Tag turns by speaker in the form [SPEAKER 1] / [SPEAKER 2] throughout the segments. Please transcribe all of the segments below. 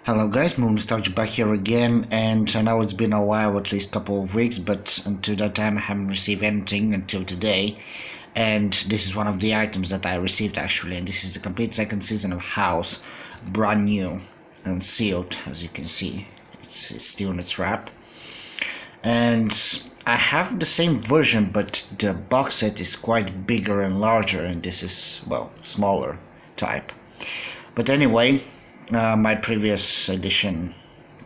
[SPEAKER 1] Hello guys, Moon Nostalgia back here again, and I know it's been a while, at least a couple of weeks, but until that time I haven't received anything until today. And this is one of the items that I received actually, and this is the complete second season of House, brand new and sealed. As you can see, it's still in its wrap. And I have the same version, but the box set is quite bigger and larger, and this is, well, smaller type. But anyway, my previous edition,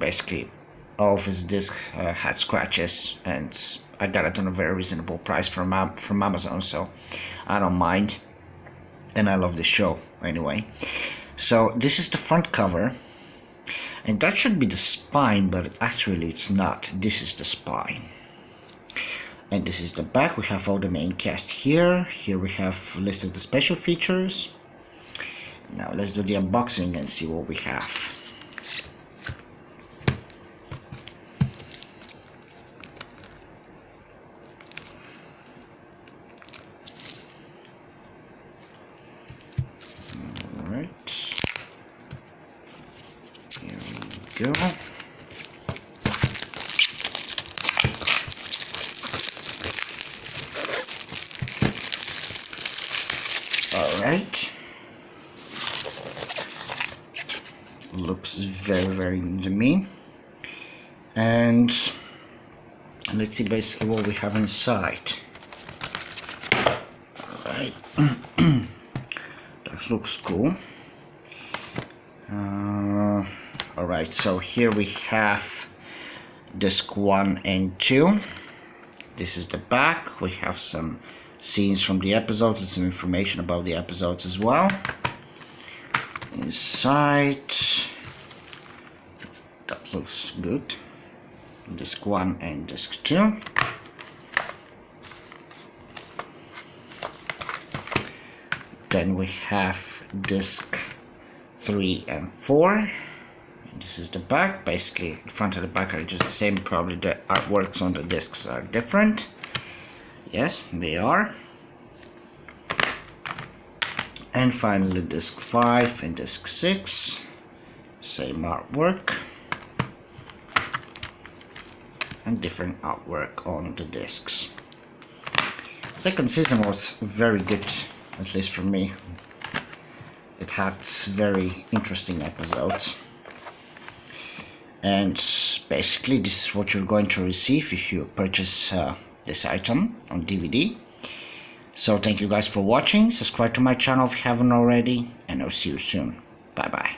[SPEAKER 1] basically all of its discs had scratches, and I got it on a very reasonable price from Amazon, so I don't mind, and I love the show anyway. So this is the front cover, and that should be the spine, but actually it's not. This is the spine. And this is the back. We have all the main cast here. Here we have listed the special features. Now let's do the unboxing and see what we have. Alright. Here we go. Alright. Looks very new to me, and let's see basically what we have inside. Alright. That looks cool. Alright, so here we have disc 1 and 2. This is the back. We have some scenes from the episodes and some information about the episodes as well. Inside, that looks good. Disc 1 and disc 2. Then we have disc 3 and 4. And this is the back. Basically, the front and the back are just the same. Probably the artworks on the discs are different. Yes, they are. And finally disc 5 and disc 6, same artwork, and different artwork on the discs. Second season was very good, at least for me. It had very interesting episodes. And basically this is what you're going to receive if you purchase this item on DVD. So thank you guys for watching. Subscribe to my channel if you haven't already, and I'll see you soon. Bye bye.